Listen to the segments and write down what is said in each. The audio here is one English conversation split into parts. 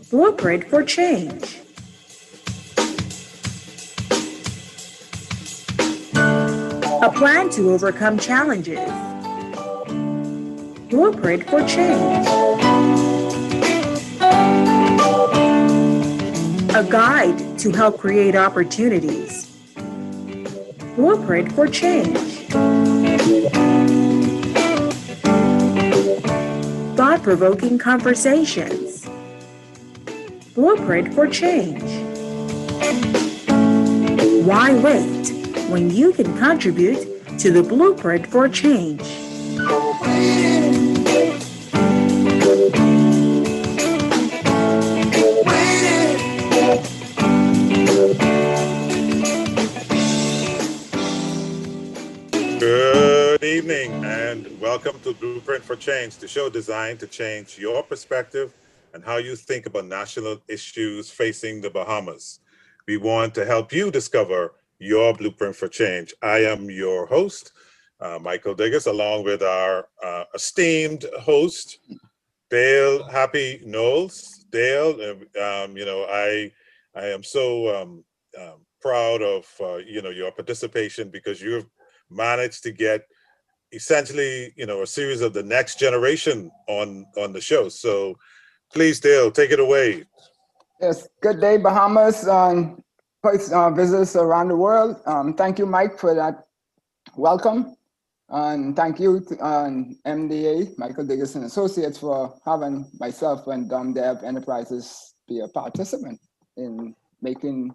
Blueprint for Change. A plan to overcome challenges. Blueprint for Change. A guide to help create opportunities. Blueprint for Change. Thought-provoking conversations. Blueprint for Change. Why wait when you can contribute to the Blueprint for Change? Good evening and welcome to Blueprint for Change, the show designed to change your perspective and how you think about national issues facing the Bahamas. We want to help you discover your blueprint for change. I am your host, Michael Diggiss, along with our esteemed host, Dale Happy Knowles. Dale, I am so proud of your participation because you've managed to get essentially a series of the next generation on the show. So please, Dale, take it away. Yes, good day, Bahamas, visitors around the world. Thank you, Mike, for that welcome. And thank you to MDA, Michael Diggiss and Associates, for having myself and Dev Enterprises be a participant in making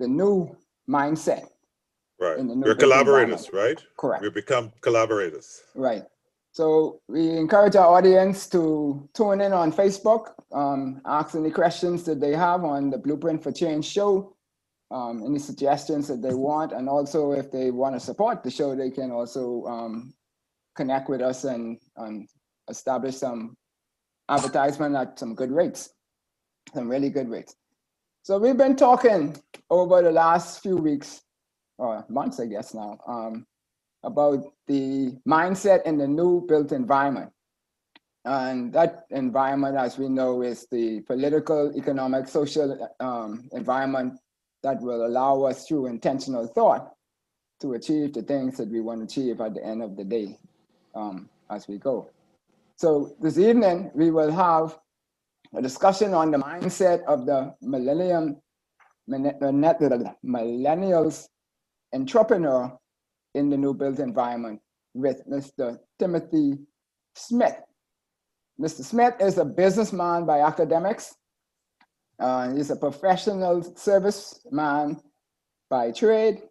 the new mindset. Right. We're collaborators, right? Correct. We become collaborators. Right. So we encourage our audience to tune in on Facebook, ask any questions that they have on the Blueprint for Change show, any suggestions that they want, and also if they want to support the show, they can also connect with us and establish some advertisement at some good rates, some really good rates. So we've been talking over the last few weeks, or months, I guess now, about the mindset in the new built environment. And that environment, as we know, is the political, economic, social environment that will allow us through intentional thought to achieve the things that we want to achieve at the end of the day as we go. So this evening, we will have a discussion on the mindset of the millennials entrepreneur in the new built environment with Mr. Timothy Smith. Mr. Smith is a businessman by academics. He's a professional serviceman by trade,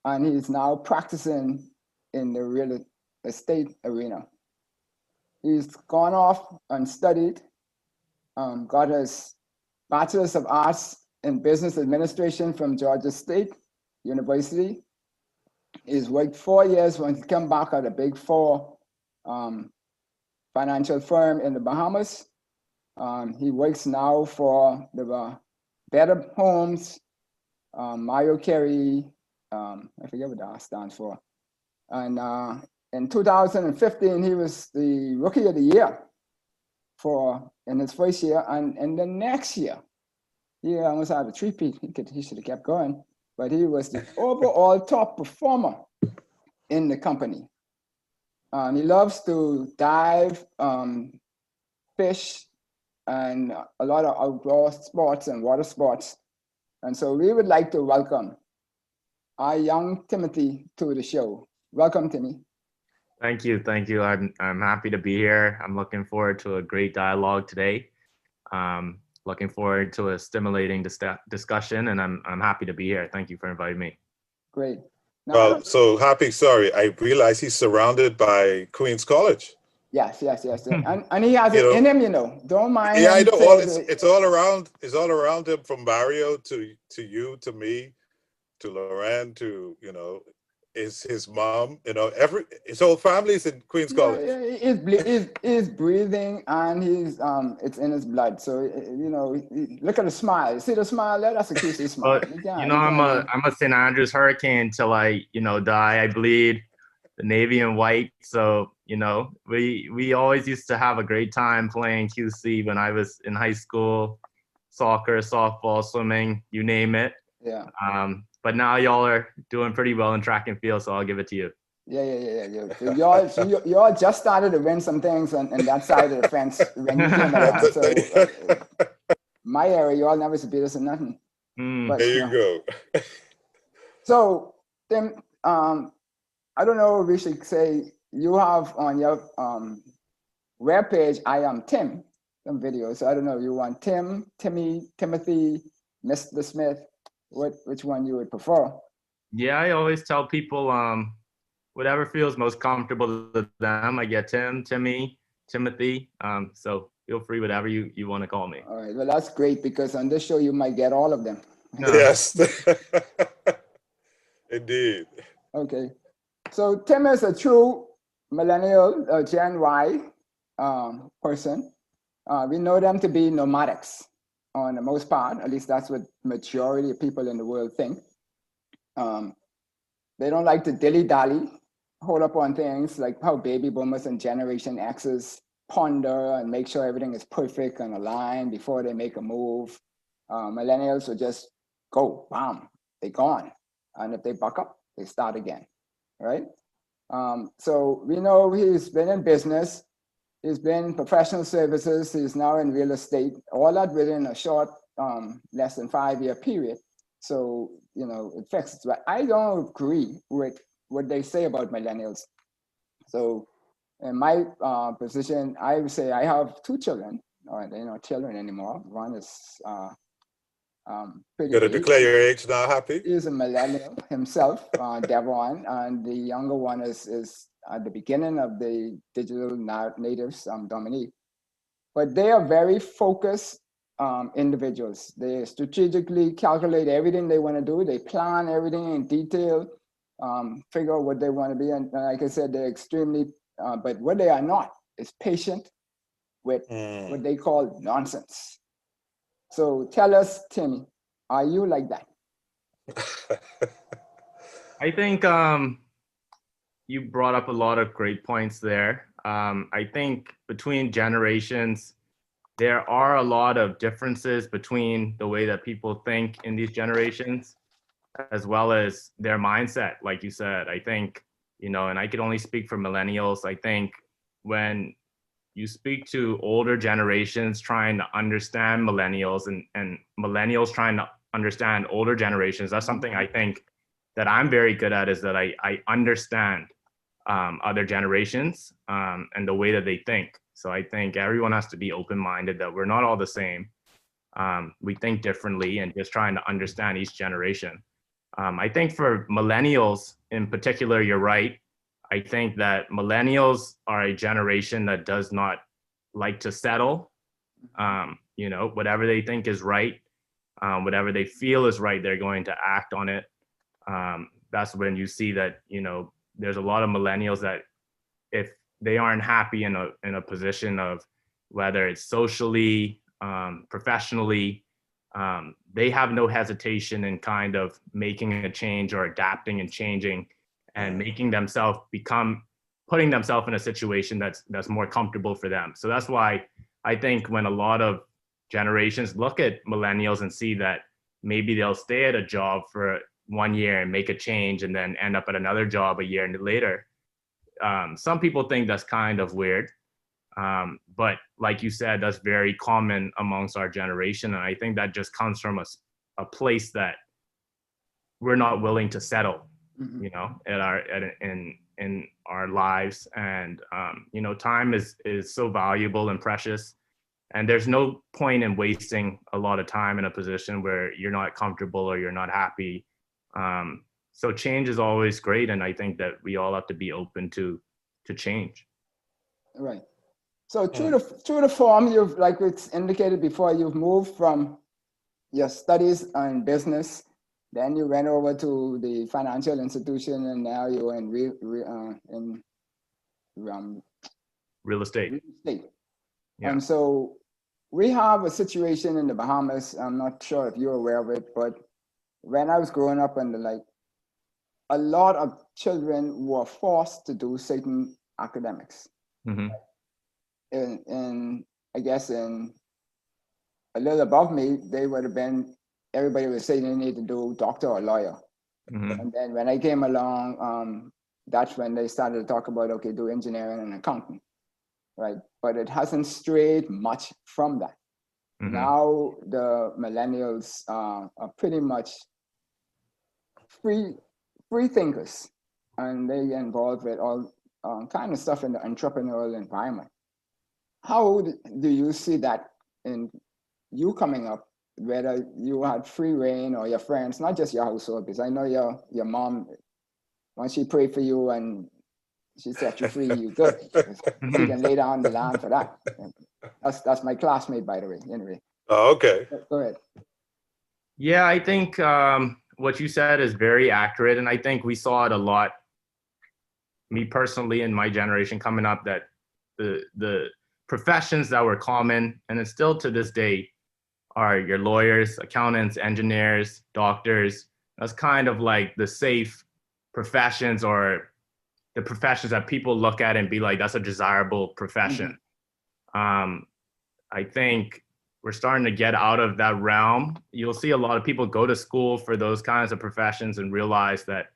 and he's now practicing in the real estate arena. He's gone off and studied, got his Bachelor's of Arts in Business Administration from Georgia State University. He's worked 4 years when he came back at a Big Four financial firm in the Bahamas. He works now for the Better Homes, BHGRE, I forget what that stands for. And in 2015, he was the Rookie of the Year in his first year. And in the next year, he almost had a three-peat. He should have kept going. But he was the overall top performer in the company. He loves to dive, fish, and a lot of outdoor sports and water sports. And so we would like to welcome our young Timothy to the show. Welcome, Timmy. Thank you. I'm happy to be here. I'm looking forward to a great dialogue today. Looking forward to a stimulating discussion, and I'm happy to be here. Thank you for inviting me. Great. Now, well, so happy. Sorry, I realize he's surrounded by Queens College. Yes. And he has it in him, Don't mind. Yeah, I know. It's all around. It's all around him, from Mario to you, to me, to Lauren, to his mom. His whole family is in Queens College. He's breathing, and it's in his blood. So look at the smile. See the smile there? That's a QC smile. I'm a St. Andrews Hurricane till I die. I bleed. the navy and white. So, you know, we always used to have a great time playing QC when I was in high school, soccer, softball, swimming, you name it. Yeah. But now y'all are doing pretty well in track and field, so I'll give it to you. Yeah. You all just started to win some things on that side of the fence when you came around. So my area, you all never used to beat us in nothing. But, there you go. So Tim, I don't know if we should say you have on your webpage, I am Tim, some videos. So I don't know if you want Tim, Timmy, Timothy, Mr. Smith, which one you would prefer. Yeah, I always tell people whatever feels most comfortable to them. I get Tim, Timmy, Timothy. So feel free, whatever you want to call me. All right, well, that's great because on this show, you might get all of them. No. Yes, indeed. Okay, so Tim is a true millennial, Gen Y person. We know them to be nomadics on the most part, at least that's what majority of people in the world think. They don't like to dilly-dally, hold up on things like how baby boomers and Generation X's ponder and make sure everything is perfect and aligned before they make a move. Millennials will just go, bam, they're gone. And if they buck up, they start again, right? So we know he's been in business, he's been in professional services, he's now in real estate, all that within a short, less than 5-year period. So, you know, it fixes. But I don't agree with what they say about millennials. So in my position, I would say I have 2 children, or they're not children anymore. One is pretty Gotta big. declare your age now, Happy. He's a millennial himself, Devon, and the younger one is at the beginning of the digital natives, Dominique. But they are very focused individuals. They strategically calculate everything they want to do. They plan everything in detail, figure out what they want to be. And like I said, they're extremely, but what they are not is patient with what they call nonsense. So tell us, Timmy, are you like that? I think you brought up a lot of great points there. I think between generations, there are a lot of differences between the way that people think in these generations, as well as their mindset. Like you said, I think, you know, and I could only speak for millennials. I think when you speak to older generations trying to understand millennials and millennials trying to understand older generations, that's something I think that I'm very good at, is that I understand other generations and the way that they think. So I think everyone has to be open-minded, that we're not all the same. We think differently, and just trying to understand each generation. I think for millennials in particular, you're right. I think that millennials are a generation that does not like to settle. You know, whatever they think is right, whatever they feel is right, they're going to act on it. That's when you see that, you know, there's a lot of millennials that if they aren't happy in a position of whether it's socially, professionally, they have no hesitation in kind of making a change or adapting and changing and making themselves putting themselves in a situation that's more comfortable for them. So that's why I think when a lot of generations look at millennials and see that maybe they'll stay at a job for 1 year and make a change and then end up at another job a year later, some people think that's kind of weird. But like you said, that's very common amongst our generation. And I think that just comes from a place that we're not willing to settle, you know, in our lives. And, you know, time is so valuable and precious. And there's no point in wasting a lot of time in a position where you're not comfortable or you're not happy. So change is always great. And I think that we all have to be open to change. Right. So through the form, you've, like it's indicated before, you've moved from your studies in business, then you went over to the financial institution, and now you're in Real estate. Yeah. And so we have a situation in the Bahamas. I'm not sure if you're aware of it, but when I was growing up in a lot of children were forced to do certain academics. Mm-hmm. In I guess in a little above me, they would have been, everybody was saying they need to do doctor or lawyer. Mm-hmm. And then when I came along, that's when they started to talk about, okay, do engineering and accounting, right? But it hasn't strayed much from that. Mm-hmm. Now the millennials are pretty much free thinkers, and they get involved with all kind of stuff in the entrepreneurial environment. How do you see that in you coming up, whether you had free reign or your friends, not just your household, because I know your mom, once she prayed for you and she set you free, you good. She can lay down the land for that. That's my classmate, by the way. Anyway. Oh, okay. Go ahead. Yeah, I think what you said is very accurate. And I think we saw it a lot, me personally in my generation coming up, that the professions that were common, and it's still to this day, are your lawyers, accountants, engineers, doctors. That's kind of like the safe professions, or the professions that people look at and be like, that's a desirable profession. Mm-hmm. I think we're starting to get out of that realm. You'll see a lot of people go to school for those kinds of professions and realize that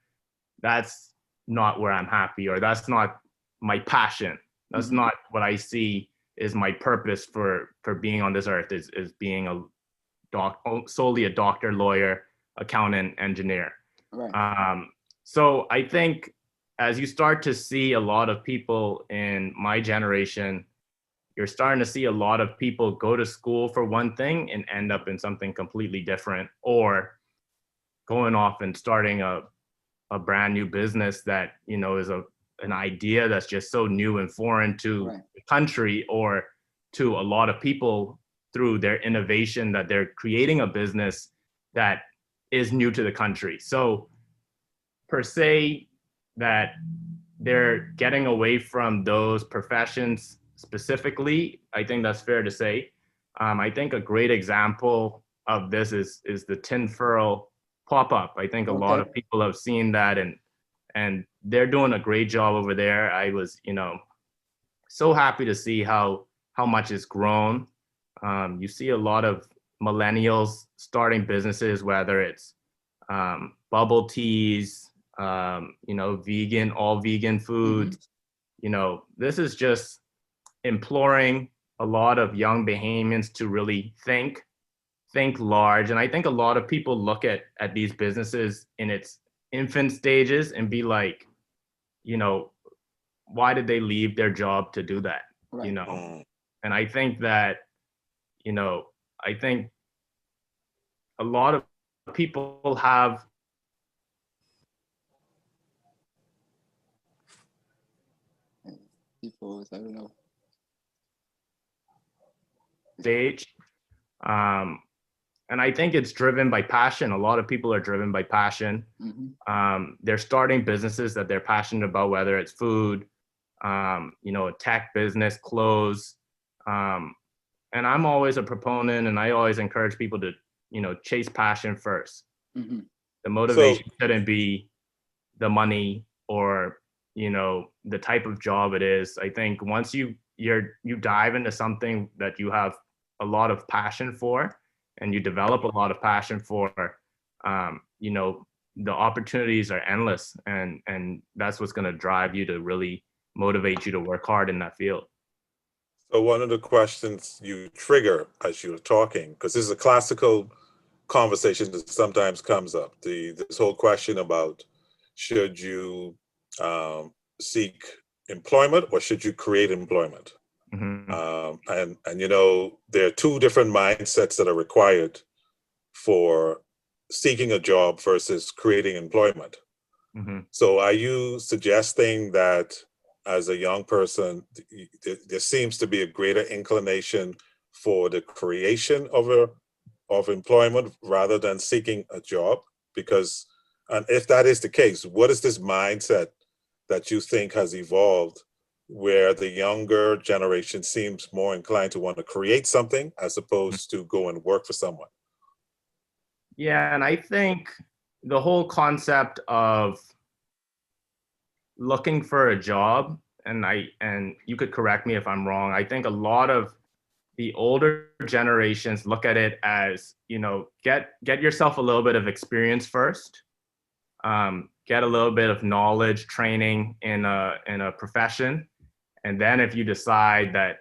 that's not where I'm happy, or that's not my passion. That's not what I see is my purpose for being on this earth, is being solely a doctor, lawyer, accountant, engineer. Right. So I think as you start to see a lot of people in my generation, you're starting to see a lot of people go to school for one thing and end up in something completely different, or going off and starting a brand new business that, you know, is an idea that's just so new and foreign to the country, or to a lot of people through their innovation, that they're creating a business that is new to the country. So per se, that they're getting away from those professions specifically, I think that's fair to say. I think a great example of this is the tinfoil pop-up. I think a lot of people have seen that, and they're doing a great job over there. I was, you know, so happy to see how much it's grown. You see a lot of millennials starting businesses, whether it's bubble teas, you know, vegan, all vegan foods. You know, this is just imploring a lot of young Bahamians to really think large. And I think a lot of people look at these businesses in its infant stages and be like, you know, why did they leave their job to do that? Right. You know, and I think that, you know, I think a lot of people have I don't know. Stage. And I think it's driven by passion. A lot of people are driven by passion. They're starting businesses that they're passionate about, whether it's food, you know, a tech business, clothes. And I'm always a proponent, and I always encourage people to, you know, chase passion first. The motivation shouldn't be the money or, you know, the type of job it is. I think once you dive into something that you have a lot of passion for, and you develop a lot of passion for, you know, the opportunities are endless, and that's what's going to drive you to really motivate you to work hard in that field. So one of the questions you trigger as you're talking, because this is a classical conversation that sometimes comes up, this whole question about should you seek employment or should you create employment? And you know, there are two different mindsets that are required for seeking a job versus creating employment. So are you suggesting that as a young person, there seems to be a greater inclination for the creation of employment rather than seeking a job? Because, and if that is the case, what is this mindset that you think has evolved where the younger generation seems more inclined to want to create something as opposed to go and work for someone? Yeah, and I think the whole concept of looking for a job, and you could correct me if I'm wrong, I think a lot of the older generations look at it as, get yourself a little bit of experience first, get a little bit of knowledge, training in a profession, and then if you decide that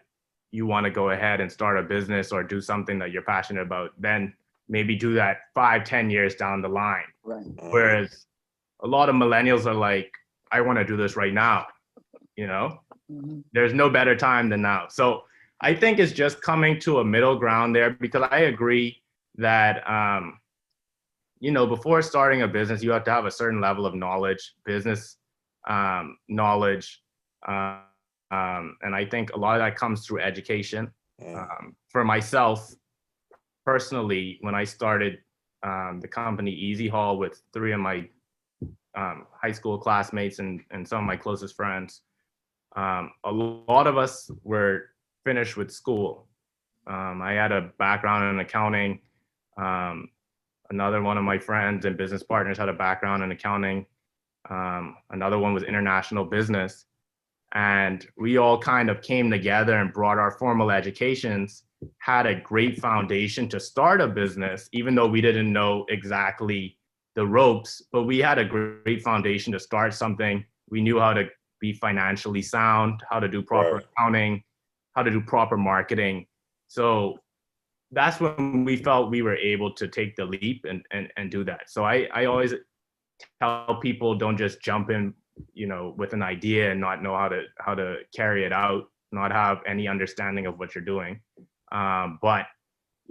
you want to go ahead and start a business or do something that you're passionate about, then maybe do that 5-10 years down the line. Right. Whereas a lot of millennials are like, I want to do this right now. There's no better time than now. So I think it's just coming to a middle ground there, because I agree that, before starting a business, you have to have a certain level of knowledge, business knowledge. And I think a lot of that comes through education. For myself, personally, when I started the company Easy Haul with 3 of my high school classmates and some of my closest friends, a lot of us were finished with school. I had a background in accounting. Another one of my friends and business partners had a background in accounting. Another one was international business. And we all kind of came together and brought our formal educations, had a great foundation to start a business, even though we didn't know exactly the ropes, but we had a great foundation to start something. We knew how to be financially sound, how to do proper accounting, how to do proper marketing. So that's when we felt we were able to take the leap and do that. So I always tell people, don't just jump in, with an idea and not know how to carry it out, not have any understanding of what you're doing. But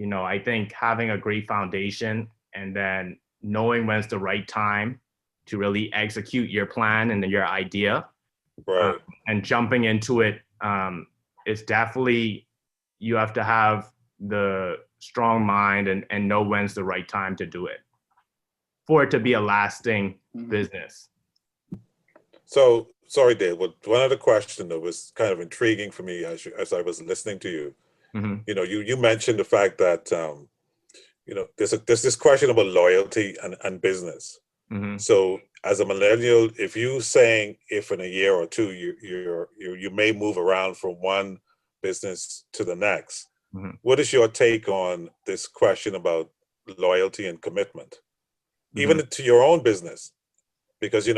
I think having a great foundation and then knowing when's the right time to really execute your plan and your idea, and jumping into it, it's definitely, you have to have the strong mind and know when's the right time to do it for it to be a lasting business. So, sorry, Dave, but one other question that was kind of intriguing for me as I was listening to you. You mentioned the fact that, there's this question about loyalty and business. So as a millennial, if you saying if in a year or two, you may move around from one business to the next, what is your take on this question about loyalty and commitment, even to your own business? Because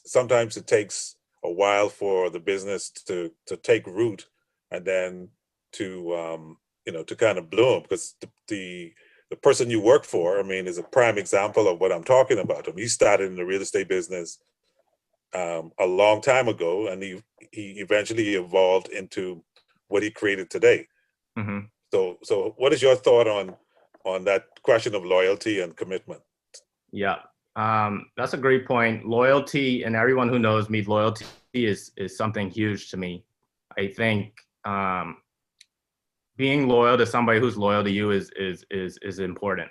sometimes it takes a while for the business to take root and then to kind of bloom, because the person you work for, is a prime example of what I'm talking about. He started in the real estate business a long time ago, and he eventually evolved into what he created today. So what is your thought on that question of loyalty and commitment? Yeah. That's a great point. Loyalty, and everyone who knows me, loyalty is something huge to me. I think being loyal to somebody who's loyal to you is important.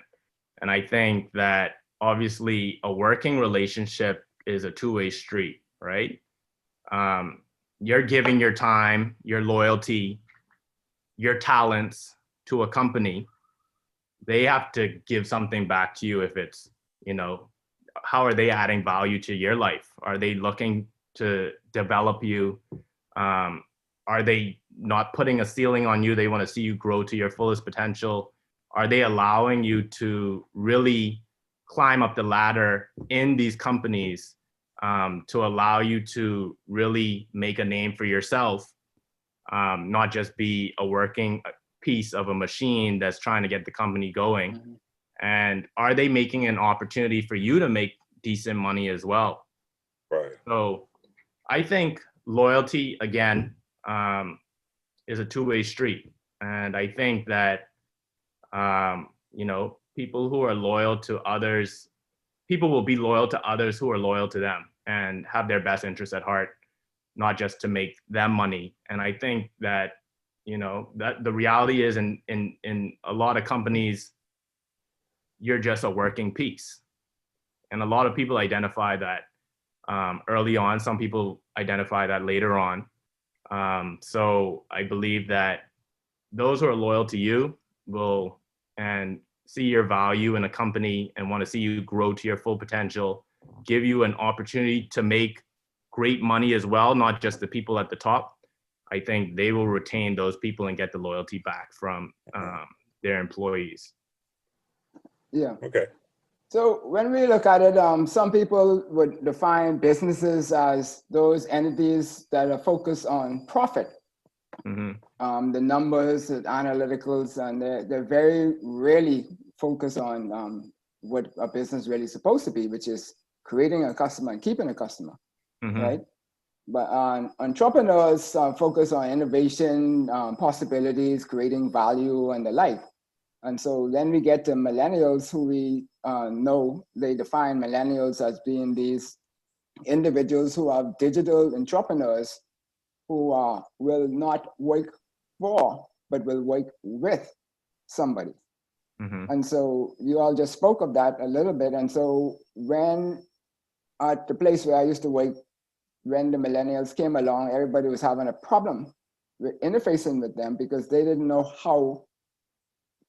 And I think that obviously a working relationship is a two-way street, right? You're giving your time, your loyalty, your talents to a company. They have to give something back to you. If it's, how are they adding value to your life? Are they looking to develop you? Are they not putting a ceiling on you? They want to see you grow to your fullest potential. Are they allowing you to really climb up the ladder in these companies to allow you to really make a name for yourself, not just be a working piece of a machine that's trying to get the company going? And are they making an opportunity for you to make decent money as well? Right. So I think loyalty, again, is a two-way street. And I think that, people who are loyal to others, people will be loyal to others who are loyal to them and have their best interests at heart, not just to make them money. And I think that, that the reality is in a lot of companies, you're just a working piece. And a lot of people identify that early on. Some people identify that later on. So I believe that those who are loyal to you will and see your value in a company and want to see you grow to your full potential, give you an opportunity to make great money as well, not just the people at the top, I think they will retain those people and get the loyalty back from their employees. Yeah. Okay. So when we look at it, some people would define businesses as those entities that are focused on profit. The numbers, the analyticals, and they're very rarely focused on what a business really is supposed to be, which is creating a customer and keeping a customer, right? But entrepreneurs focus on innovation, possibilities, creating value, and the like. And so then we get to millennials, who we know they define millennials as being these individuals who are digital entrepreneurs who will not work for, but will work with somebody. And so you all just spoke of that a little bit. And so when at the place where I used to work, when the millennials came along, everybody was having a problem with interfacing with them because they didn't know how.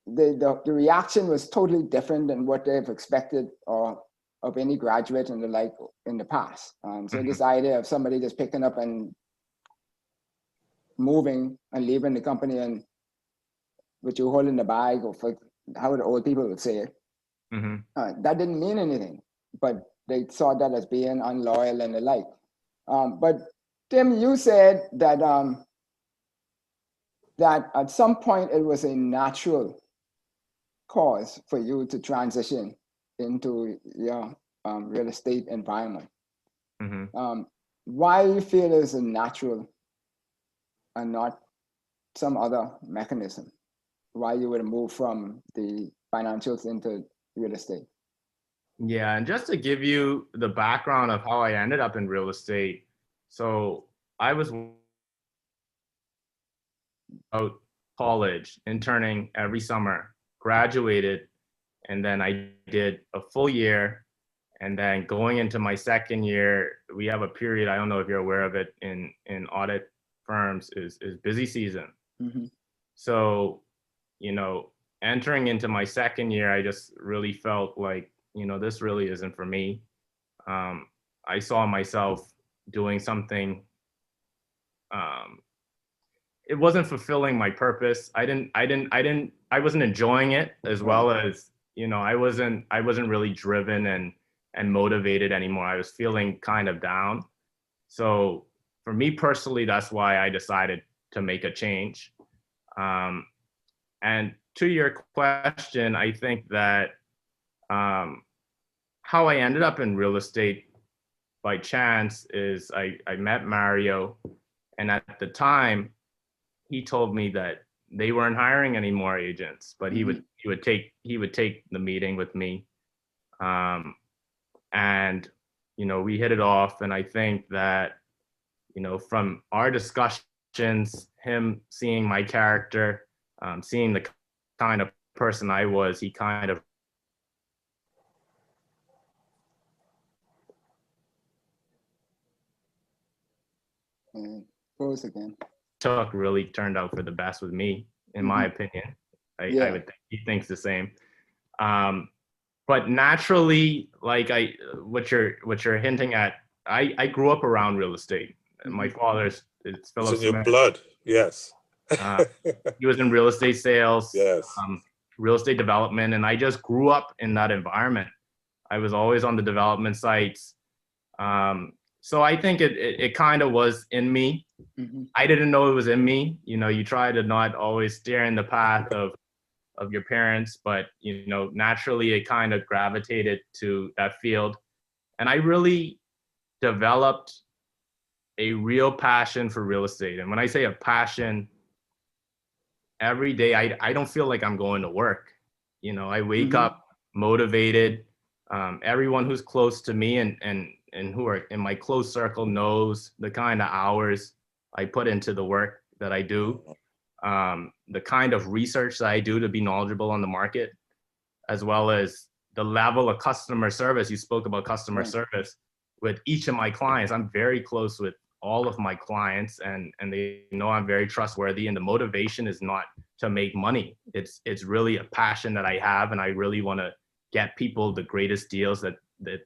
The reaction was totally different than what they've expected or of any graduate and the like in the past. So this idea of somebody just picking up and moving and leaving the company and with you holding the bag, or for how the old people would say it, that didn't mean anything, but they saw that as being unloyal and the like. But Tim, you said that that at some point it was a natural cause for you to transition into your real estate environment. Why do you feel it is a natural and not some other mechanism? Why you would move from the financials into real estate? Yeah, and just to give you the background of how I ended up in real estate. So I was out college, interning every summer, graduated, and then I did a full year. And then going into my second year, we have a period, I don't know if you're aware of it, in audit firms is busy season. So, you know, entering into my second year, I just really felt like, you know, this really isn't for me. I saw myself doing something. It wasn't fulfilling my purpose. I wasn't enjoying it, as well as, you know, I wasn't really driven and motivated anymore. I was feeling kind of down. So for me personally, that's why I decided to make a change. And to your question, I think that how I ended up in real estate by chance is I met Mario, and at the time he told me that they weren't hiring any more agents, but he would take the meeting with me, and you know, we hit it off. And I think that, you know, from our discussions, him seeing my character, seeing the kind of person I was, he kind of Close again. really turned out for the best with me, in my opinion. I would think he thinks the same. But naturally, like what you're hinting at, I grew up around real estate. My father's, it's Philip. It's in your blood, yes. He was in real estate sales, Yes. Real estate development, and I just grew up in that environment. I was always on the development sites. So I think it kind of was in me. I didn't know it was in me. You know, you try to not always steer in the path of your parents, but, you know, naturally it kind of gravitated to that field. And I really developed a real passion for real estate. And when I say a passion, every day I don't feel like I'm going to work. You know, I wake up motivated. Everyone who's close to me and who are in my close circle knows the kind of hours I put into the work that I do, the kind of research that I do to be knowledgeable on the market, as well as the level of customer service. You spoke about customer service with each of my clients. I'm very close with all of my clients, and they know I'm very trustworthy, and the motivation is not to make money. It's really a passion that I have, and I really want to get people the greatest deals that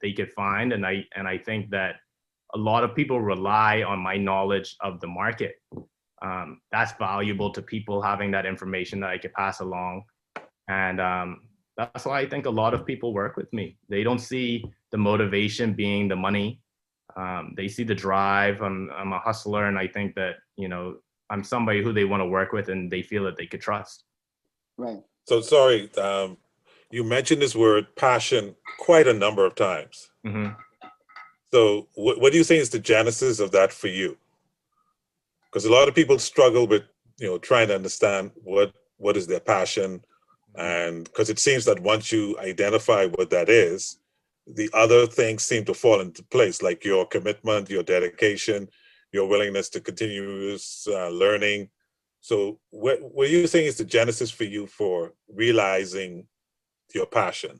they could find. And I think that a lot of people rely on my knowledge of the market. That's valuable to people, having that information that I could pass along. And that's why I think a lot of people work with me. They don't see the motivation being the money. They see the drive. I'm a hustler, and I think that, you know, I'm somebody who they want to work with and they feel that they could trust. Right. So sorry, you mentioned this word passion quite a number of times. Mm-hmm. So what do you think is the genesis of that for you? Because a lot of people struggle with, you know, trying to understand what is their passion. And because it seems that once you identify what that is, the other things seem to fall into place, like your commitment, your dedication, your willingness to continuous learning. So what do you think is the genesis for you for realizing your passion?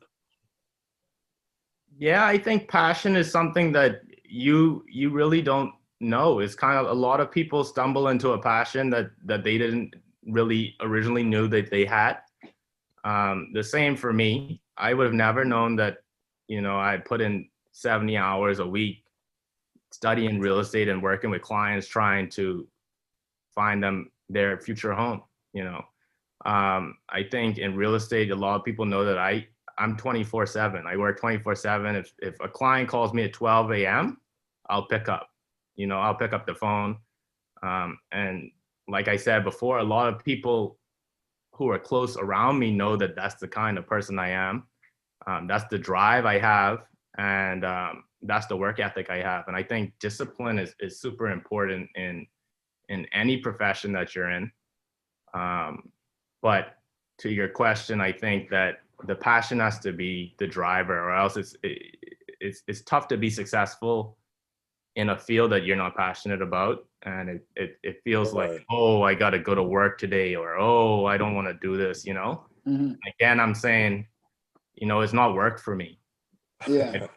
Yeah, I think passion is something that you really don't know. It's kind of, a lot of people stumble into a passion that they didn't really originally knew that they had. The same for me. I would have never known that, you know, I put in 70 hours a week studying real estate and working with clients, trying to find them their future home. You know, I think in real estate, a lot of people know that I'm 24/7. I work 24/7. If a client calls me at 12 a.m., I'll pick up. You know, I'll pick up the phone. And like I said before, a lot of people who are close around me know that that's the kind of person I am. That's the drive I have, and that's the work ethic I have. And I think discipline is super important in any profession that you're in. But to your question, I think that the passion has to be the driver, or else it's tough to be successful in a field that you're not passionate about. And it feels like, oh, I got to go to work today, or, oh, I don't want to do this, you know? Mm-hmm. Again, I'm saying, you know, it's not work for me. Yeah.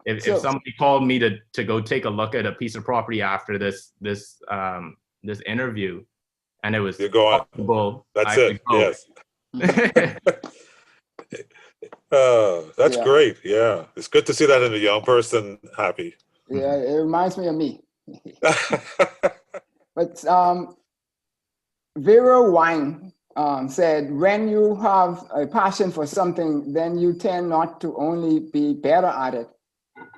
If somebody called me to go take a look at a piece of property after this interview, and it was possible, that's it. Yes. That's great. Yeah, it's good to see that in a young person happy. Yeah, it reminds me of me. But Vera Wine said, when you have a passion for something, then you tend not to only be better at it,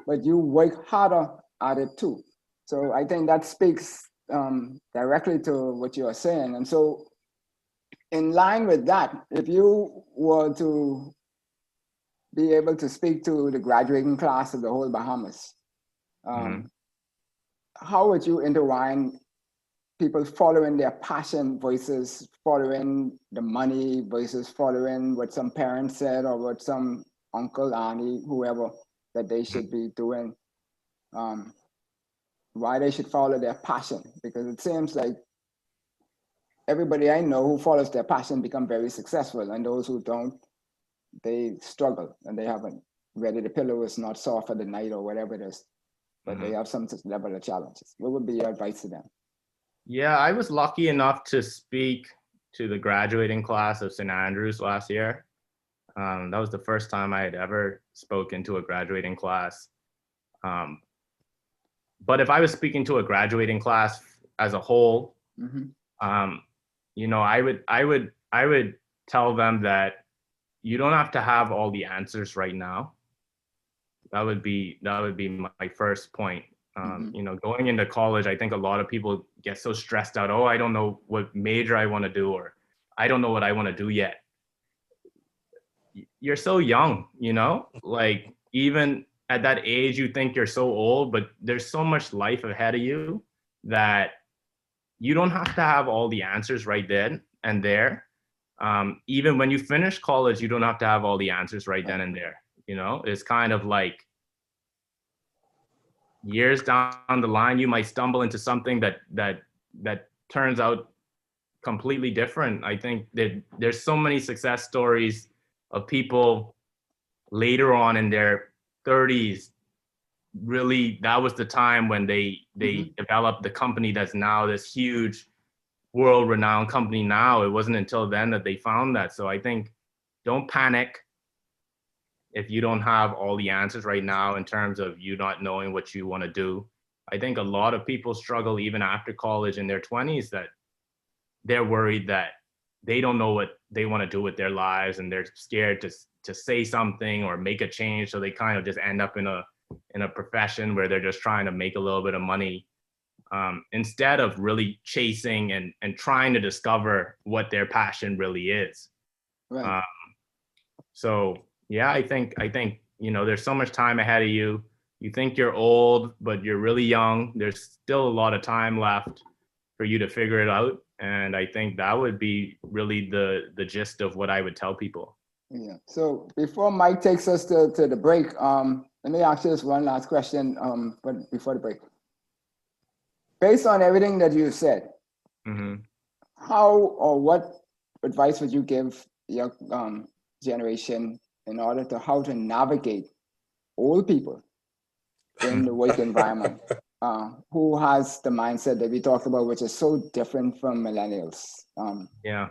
but you work harder at it too. So I think that speaks directly to what you are saying. And so in line with that, if you were to be able to speak to the graduating class of the whole Bahamas, how would you intertwine people following their passion versus following the money versus following what some parents said or what some uncle, auntie, whoever that they should be doing, why they should follow their passion? Because it seems like everybody I know who follows their passion become very successful, and those who don't, they struggle, and they haven't, whether the pillow is not soft for the night or whatever it is, but they have some level of challenges. What would be your advice to them? Yeah, I was lucky enough to speak to the graduating class of St. Andrews last year. That was the first time I had ever spoken to a graduating class. But if I was speaking to a graduating class as a whole, you know, I would tell them that you don't have to have all the answers right now. That would be my first point. You know, going into college, I think a lot of people get so stressed out. Oh, I don't know what major I want to do, or I don't know what I want to do yet. You're so young, you know, like even at that age, you think you're so old, but there's so much life ahead of you that you don't have to have all the answers right then and there. Even when you finish college, you don't have to have all the answers right then and there. You know, it's kind of like years down the line, you might stumble into something that turns out completely different. I think that there's so many success stories of people later on in their 30s. Really, that was the time when they developed the company that's now this huge world-renowned company now. It wasn't until then that they found that. So I think don't panic if you don't have all the answers right now in terms of you not knowing what you want to do. I think a lot of people struggle even after college in their 20s, that they're worried that they don't know what they want to do with their lives, and they're scared to say something or make a change. So they kind of just end up in a profession where they're just trying to make a little bit of money, instead of really chasing and trying to discover what their passion really is. Right. So yeah, I think, you know, there's so much time ahead of you. You think you're old, but you're really young. There's still a lot of time left for you to figure it out. And I think that would be really the gist of what I would tell people. Yeah. So before Mike takes us to the break, let me ask you this one last question, but before the break. Based on everything that you said, how or what advice would you give your generation in order to how to navigate old people in the work environment, who has the mindset that we talked about, which is so different from millennials? Yeah.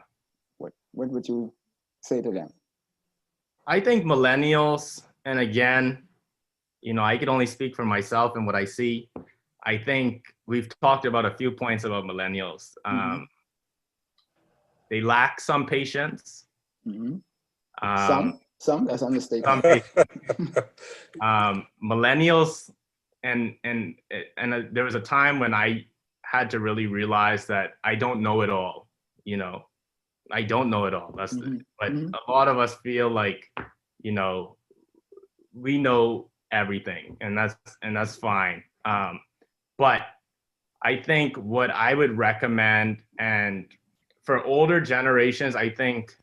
What would you say to them? I think millennials, and again, you know, I could only speak for myself and what I see. I think we've talked about a few points about millennials. They lack some patience. Some, that's understatement. Millennials, and there was a time when I had to really realize that I don't know it all. You know, I don't know it all. But a lot of us feel like, you know, we know everything, and that's fine. But I think what I would recommend, and for older generations, I think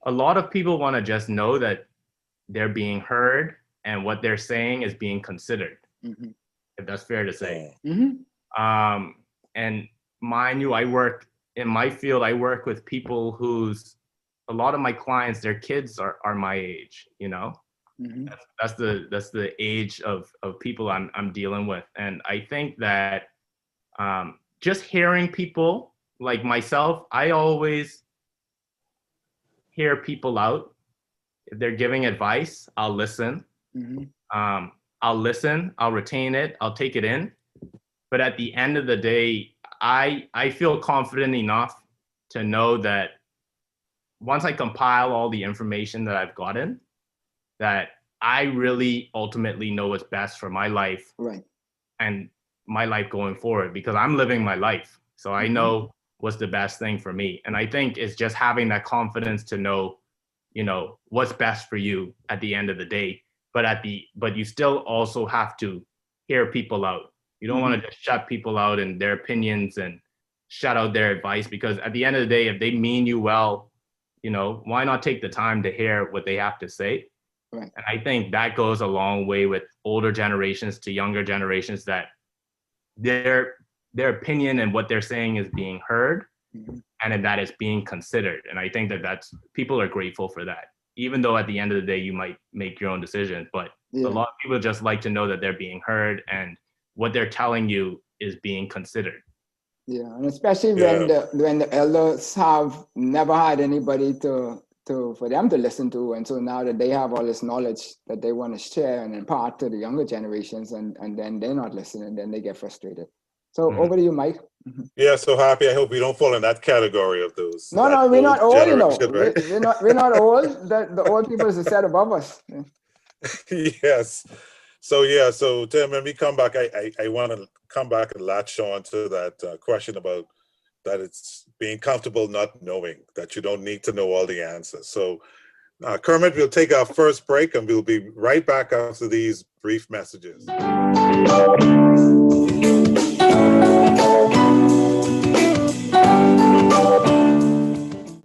a lot of people want to just know that they're being heard and what they're saying is being considered, if that's fair to say. And mind you, I work in my field, I work with people a lot of my clients, their kids are my age, you know? That's the age of people I'm dealing with. And I think that just hearing people like myself, I always hear people out. If they're giving advice, I'll listen. I'll listen, I'll retain it, I'll take it in. But at the end of the day, I feel confident enough to know that once I compile all the information that I've gotten, that I really ultimately know what's best for my life, right, and my life going forward, because I'm living my life. So I know what's the best thing for me. And I think it's just having that confidence to know, you know, what's best for you at the end of the day. But you still also have to hear people out. You don't want to just shut people out and their opinions and shut out their advice, because at the end of the day, if they mean you well, you know, why not take the time to hear what they have to say? Right. And I think that goes a long way with older generations to younger generations, that their opinion and what they're saying is being heard, and that it's being considered. And I think that's people are grateful for that, even though at the end of the day, you might make your own decision. But a lot of people just like to know that they're being heard and what they're telling you is being considered. Yeah, and especially when the elders have never had anybody for them to listen to, and so now that they have all this knowledge that they want to share and impart to the younger generations, and then they're not listening, then they get frustrated. So over to you, Mike. Yeah, so happy. I hope we don't fall in that category of those. No, we're not old, you know. Right? We're not old. The old people is a set above us. Yes. So Tim, when we come back, I want to come back and latch on to that question about that it's being comfortable not knowing, that you don't need to know all the answers. So Kermit, we'll take our first break and we'll be right back after these brief messages.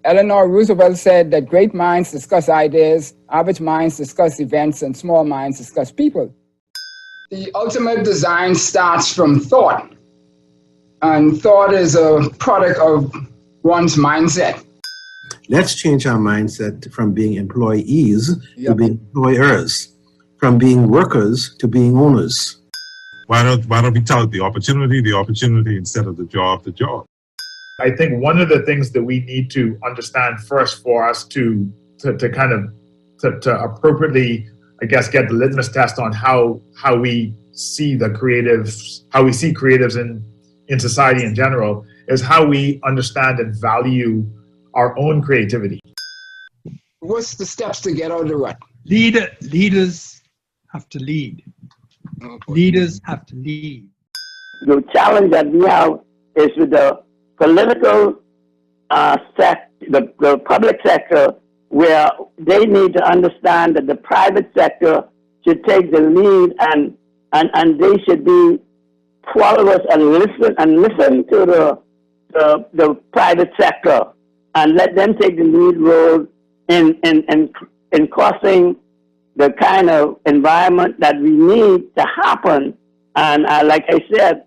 Eleanor Roosevelt said that great minds discuss ideas, average minds discuss events, and small minds discuss people. The ultimate design starts from thought, and thought is a product of one's mindset. Let's change our mindset from being employees to being employers, from being workers to being owners. Why don't we tout the opportunity instead of the job? I think one of the things that we need to understand first for us to appropriately, I guess, get the litmus test on how we see the creatives, how we see creatives in society in general, is how we understand and value our own creativity. What's the steps to get out of the rut? Leaders have to lead. Leaders have to lead. The challenge that we have is with the political the public sector, where they need to understand that the private sector should take the lead and they should be followers and listen to the private sector and let them take the lead role in causing the kind of environment that we need to happen. And like I said,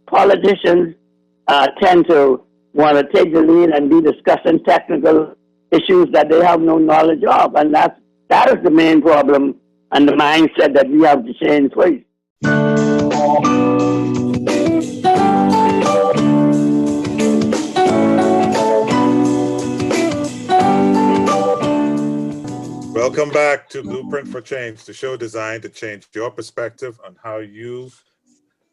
politicians tend to want to take the lead and be discussing technical issues that they have no knowledge of. And that is the main problem and the mindset that we have to change first. Welcome back to Blueprint for Change, the show designed to change your perspective on how you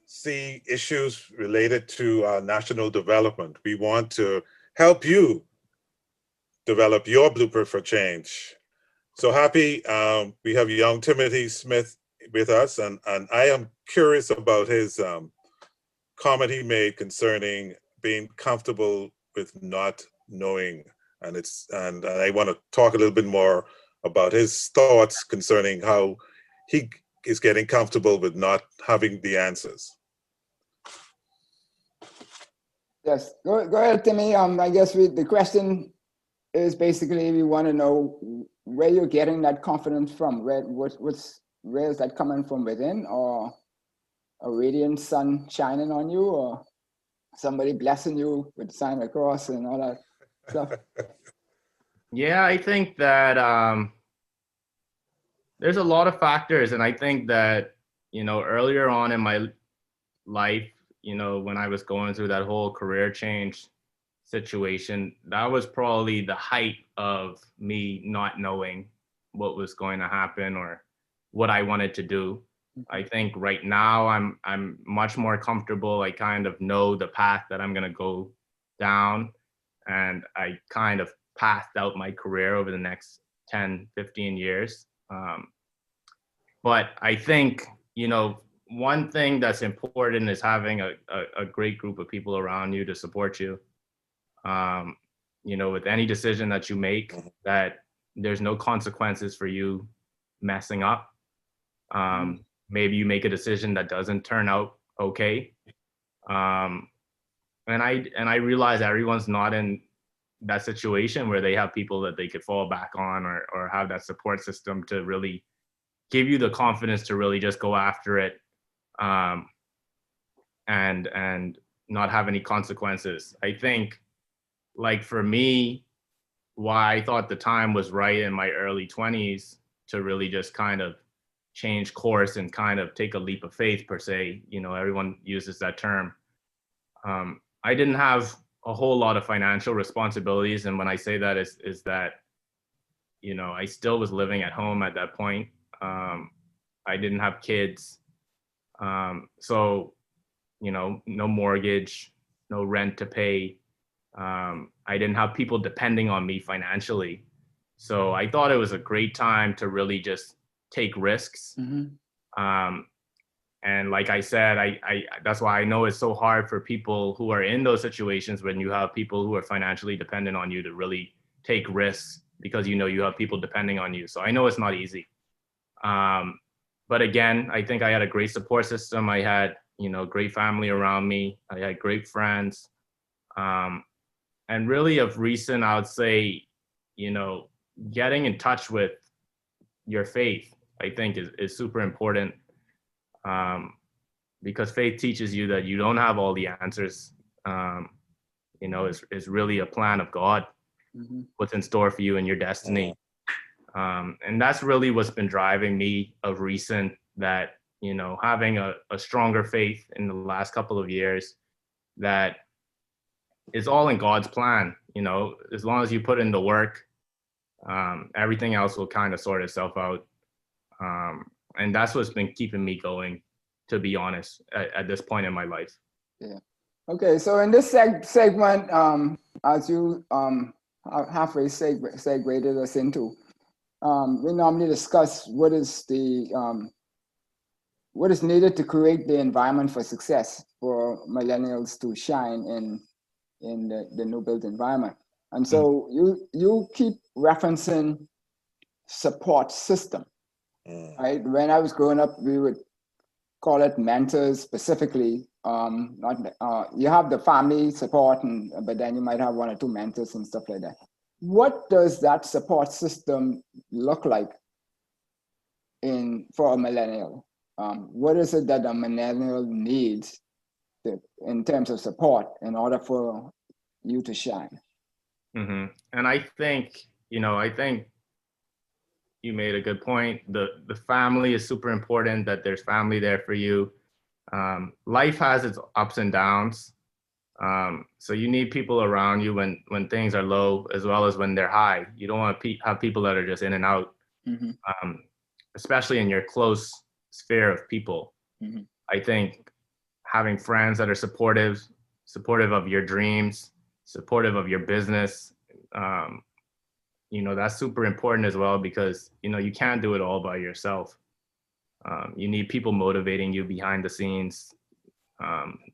see issues related to national development. We want to help you develop your blueprint for change. So happy we have young Timothy Smith with us, and I am curious about his comment he made concerning being comfortable with not knowing, and I want to talk a little bit more about his thoughts concerning how he is getting comfortable with not having the answers. Yes, go ahead, Timmy. I guess the question is basically we want to know where you're getting that confidence from. Where is that coming from, within, or a radiant sun shining on you, or somebody blessing you with Santa Claus and all that stuff? Yeah, I think that there's a lot of factors, and I think that, earlier on in my life, when I was going through that whole career change situation, that was probably the height of me not knowing what was going to happen or what I wanted to do. I think right now I'm much more comfortable. I kind of know the path that I'm going to go down, and I kind of pathed out my career over the next 10, 15 years. But I think, one thing that's important is having a great group of people around you to support you. With any decision that you make, that there's no consequences for you messing up. Maybe you make a decision that doesn't turn out okay. And I realize everyone's not in that situation where they have people that they could fall back on or have that support system to really give you the confidence to really just go after it, and not have any consequences. I think, like, for me, why I thought the time was right in my early 20s to really just kind of change course and kind of take a leap of faith, per se. Everyone uses that term. I didn't have a whole lot of financial responsibilities, and when I say that is that, I still was living at home at that point. I didn't have kids, so no mortgage, no rent to pay. I didn't have people depending on me financially, so I thought it was a great time to really just take risks. And like I said, I that's why I know it's so hard for people who are in those situations when you have people who are financially dependent on you to really take risks, because you have people depending on you. So I know it's not easy. But again, I think I had a great support system. I had, great family around me. I had great friends. And really of recent, I would say, getting in touch with your faith, I think is super important. Because faith teaches you that you don't have all the answers. It's really a plan of God, what's in store for you and your destiny. And that's really what's been driving me of recent, that, having a stronger faith in the last couple of years, that it's all in God's plan. As long as you put in the work, everything else will kind of sort itself out. and that's what's been keeping me going, to be honest, at this point in my life. Yeah. Okay, so in this segment, as you halfway segued us into, we normally discuss what is needed to create the environment for success for millennials to shine in the new built environment. And so you keep referencing support system, right? When I was growing up, we would call it mentors specifically. You have the family support, but then you might have one or two mentors and stuff like that. What does that support system look like for a millennial? What is it that a millennial needs in terms of support in order for you to shine? Mm-hmm. And I think you made a good point. The family is super important, that there's family there for you. Life has its ups and downs. So you need people around you when things are low as well as when they're high. You don't want to have people that are just in and out, especially in your close sphere of people. I think having friends that are supportive of your dreams, supportive of your business, that's super important as well, because you can't do it all by yourself. You need people motivating you behind the scenes.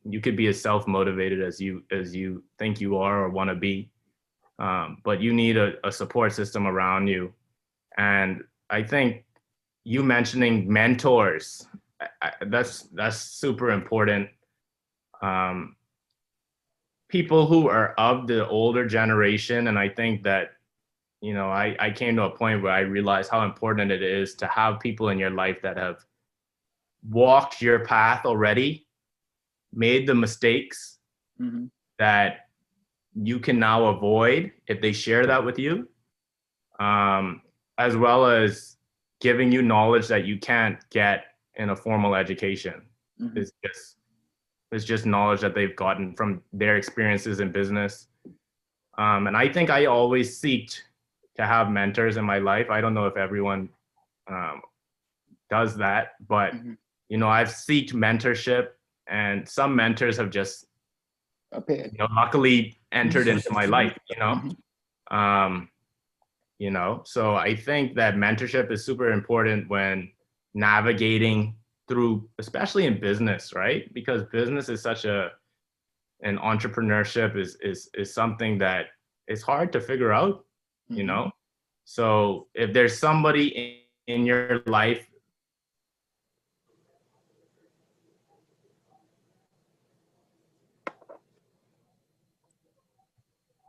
You could be as self-motivated as you think you are or want to be, but you need a support system around you. And I think you mentioning mentors, that's super important. People who are of the older generation, and I think that I came to a point where I realized how important it is to have people in your life that have walked your path already, made the mistakes that you can now avoid if they share that with you, as well as giving you knowledge that you can't get in a formal education. It's just knowledge that they've gotten from their experiences in business. And I think I always seeked to have mentors in my life. I don't know if everyone does that, but I've sought mentorship, and some mentors have just luckily entered into my life. So I think that mentorship is super important when navigating through, especially in business, right? Because business is and entrepreneurship is something that is hard to figure out. So if there's somebody in your life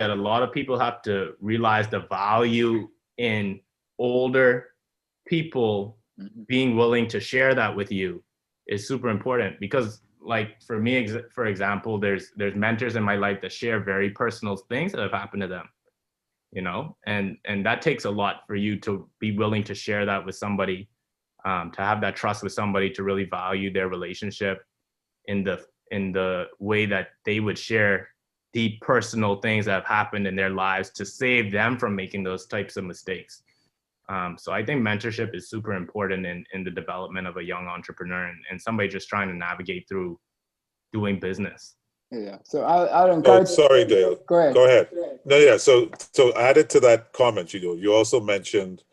that a lot of people have to realize the value in older people being willing to share that with you is super important. Because like for me, for example, there's mentors in my life that share very personal things that have happened to them. And that takes a lot for you to be willing to share that with somebody, to have that trust with somebody, to really value their relationship in the way that they would share deep personal things that have happened in their lives to save them from making those types of mistakes. So I think mentorship is super important in the development of a young entrepreneur and somebody just trying to navigate through doing business. Yeah. So I'll encourage. Oh, sorry, Dale. Go ahead. Go ahead. No, yeah. So added to that comment, you also mentioned,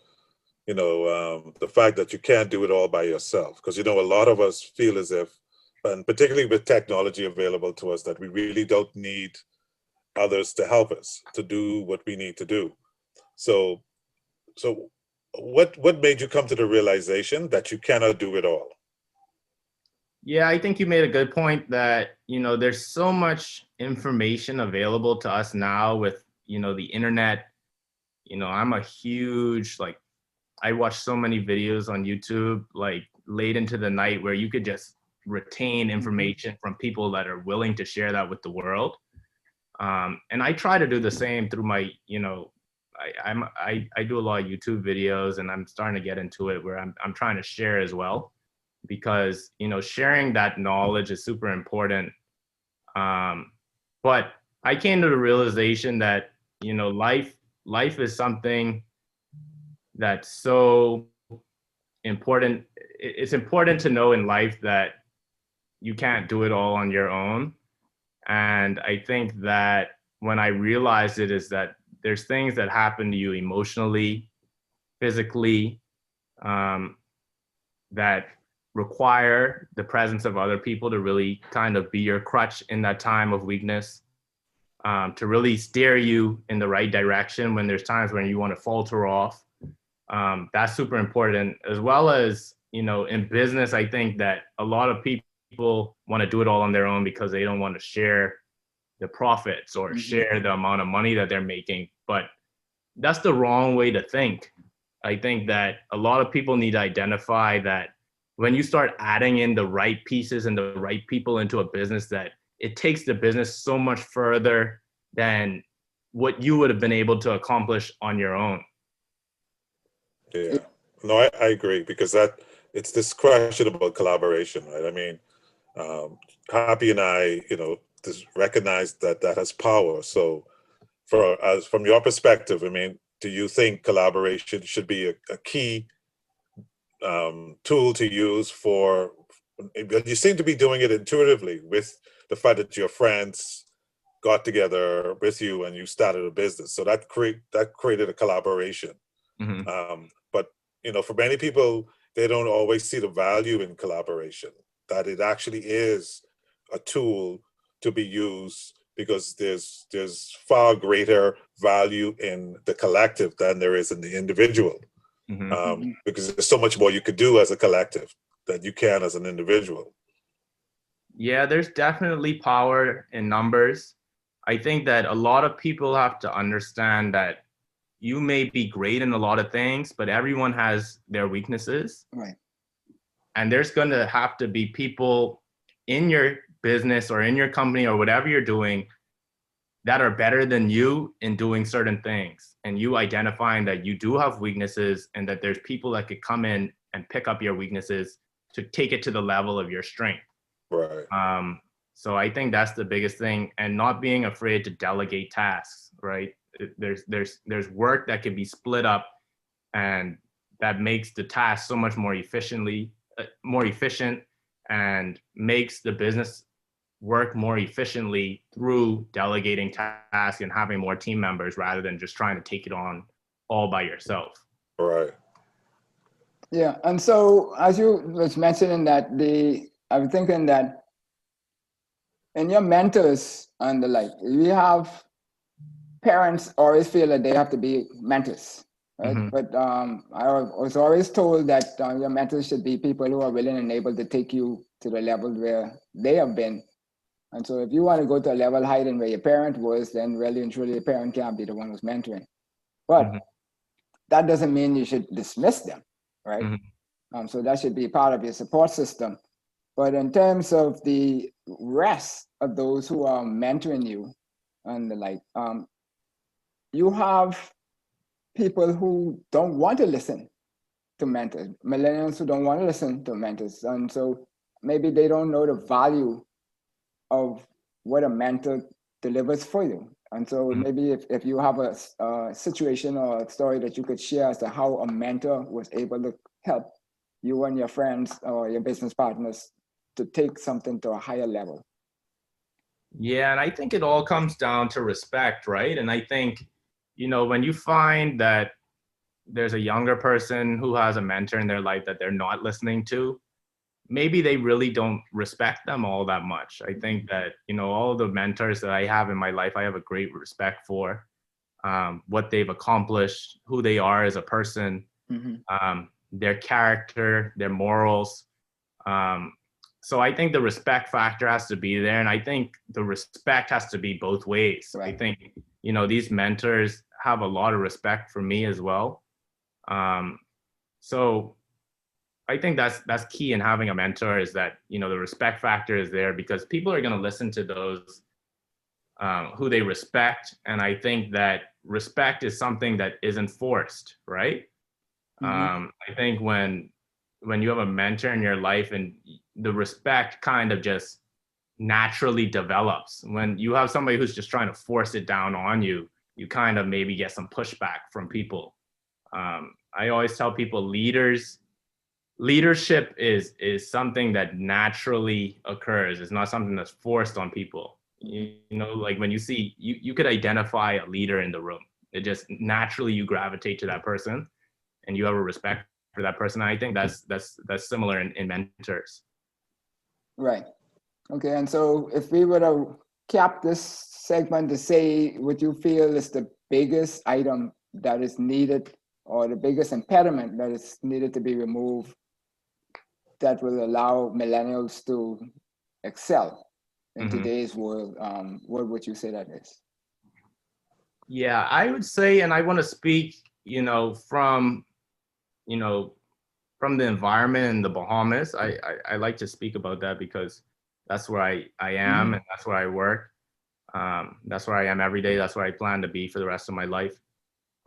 the fact that you can't do it all by yourself, because a lot of us feel as if, and particularly with technology available to us, that we really don't need others to help us to do what we need to do. So what made you come to the realization that you cannot do it all? Yeah, I think you made a good point that, there's so much information available to us now with, the internet. I'm a huge, I watch so many videos on YouTube, late into the night, where you could just retain information from people that are willing to share that with the world. And I try to do the same through my, I do a lot of YouTube videos, and I'm starting to get into it where I'm trying to share as well, because, sharing that knowledge is super important. But I came to the realization that, life is something that's so important. it's important to know in life that you can't do it all on your own. And I think that when I realized it is that there's things that happen to you emotionally, physically, that require the presence of other people to really kind of be your crutch in that time of weakness, to really steer you in the right direction when there's times when you want to falter off. That's super important, as well as, you know, in business, I think that a lot of people want to do it all on their own because they don't want to share the profits or share the amount of money that they're making. But that's the wrong way to think. I think that a lot of people need to identify that when you start adding in the right pieces and the right people into a business, that it takes the business so much further than what you would have been able to accomplish on your own. Yeah, no, I agree, because it's this question about collaboration, right? I mean, Happy and I, you know, just recognize that has power. So from your perspective, I mean, do you think collaboration should be a key tool to use for, you seem to be doing it intuitively with the fact that your friends got together with you and you started a business. So that created a collaboration. But, you know, for many people, they don't always see the value in collaboration, that it actually is a tool to be used, because there's far greater value in the collective than there is in the individual. Because there's so much more you could do as a collective than you can as an individual. Yeah, there's definitely power in numbers. I think that a lot of people have to understand that you may be great in a lot of things, but everyone has their weaknesses. Right. And there's going to have to be people in your business or in your company or whatever you're doing that are better than you in doing certain things. And you identifying that you do have weaknesses and that there's people that could come in and pick up your weaknesses to take it to the level of your strength. Right. So I think that's the biggest thing, and not being afraid to delegate tasks, right? There's work that can be split up, and that makes the task so much more efficient and makes the business work more efficiently through delegating tasks and having more team members rather than just trying to take it on all by yourself. Right. Yeah, and so as you was mentioning that, I'm thinking that in your mentors and the like, we have parents always feel that they have to be mentors, right? But I was always told that your mentors should be people who are willing and able to take you to the level where they have been. And so if you want to go to a level higher than where your parent was, then really and truly your parent can't be the one who's mentoring. But that doesn't mean you should dismiss them, right? So that should be part of your support system. But in terms of the rest of those who are mentoring you and the like, you have people who don't want to listen to mentors, millennials who don't want to listen to mentors. And so maybe they don't know the value of what a mentor delivers for you. And so maybe if you have a situation or a story that you could share as to how a mentor was able to help you and your friends or your business partners to take something to a higher level. Yeah, and I think it all comes down to respect, right? And I think, you know, when you find that there's a younger person who has a mentor in their life that they're not listening to, maybe they really don't respect them all that much. I think that, you know, all the mentors that I have in my life, I have a great respect for what they've accomplished, who they are as a person, their character, their morals. So I think the respect factor has to be there. And I think the respect has to be both ways. Right. I think, you know, these mentors have a lot of respect for me as well. So I think that's key in having a mentor, is that, you know, the respect factor is there because people are going to listen to those who they respect. And I think that respect is something that isn't forced, right? I think when you have a mentor in your life, and the respect kind of just naturally develops. When you have somebody who's just trying to force it down on you, you kind of maybe get some pushback from people. I always tell people leaders leadership is something that naturally occurs. It's not something that's forced on people. You know, like when you see, you could identify a leader in the room. It just naturally you gravitate to that person, and you have a respect for that person. I think that's similar in mentors. Right. Okay. And so if we were to cap this segment to say what you feel is the biggest item that is needed, or the biggest impediment that is needed to be removed, that will allow millennials to excel in today's world, what would you say that is? Yeah, I would say, and I want to speak, you know, from the environment in the Bahamas. I like to speak about that because that's where I am, and that's where I work. That's where I am every day. That's where I plan to be for the rest of my life.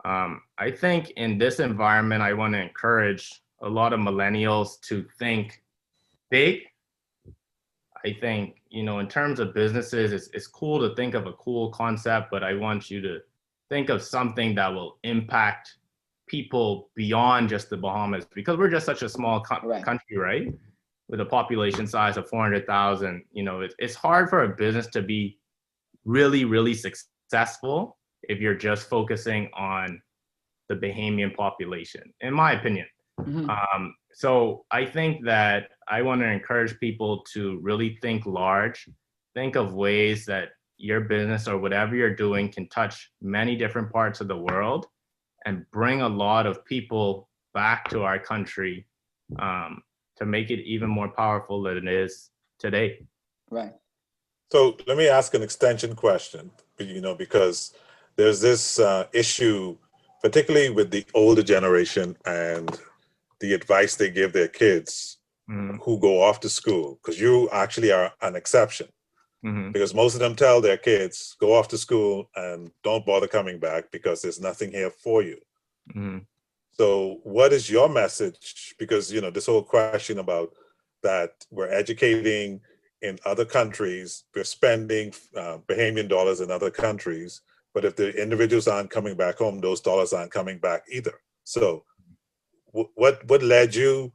I think in this environment, I want to encourage a lot of millennials to think big. I think, you know, in terms of businesses, it's cool to think of a cool concept, but I want you to think of something that will impact people beyond just the Bahamas, because we're just such a small country, right? With a population size of 400,000, you know, it's hard for a business to be really, really successful if you're just focusing on the Bahamian population, in my opinion. So I think that I want to encourage people to really think large, think of ways that your business or whatever you're doing can touch many different parts of the world and bring a lot of people back to our country to make it even more powerful than it is today. Right. So let me ask an extension question, you know, because there's this issue, particularly with the older generation and the advice they give their kids who go off to school, because you actually are an exception. Because most of them tell their kids, go off to school and don't bother coming back because there's nothing here for you. So what is your message? Because, you know, this whole question about that we're educating in other countries, we're spending Bahamian dollars in other countries, but if the individuals aren't coming back home, those dollars aren't coming back either. So what led you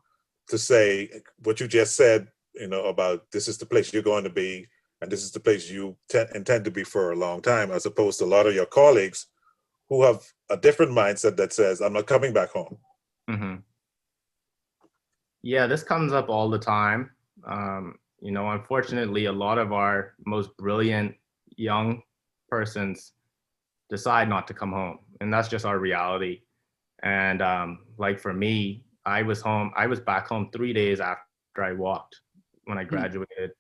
to say what you just said, you know, about this is the place you're going to be, and this is the place you intend to be for a long time, as opposed to a lot of your colleagues who have a different mindset that says, I'm not coming back home? Yeah, this comes up all the time. You know, unfortunately, a lot of our most brilliant young persons decide not to come home, and that's just our reality. And like for me, I was back home 3 days after I walked when I graduated.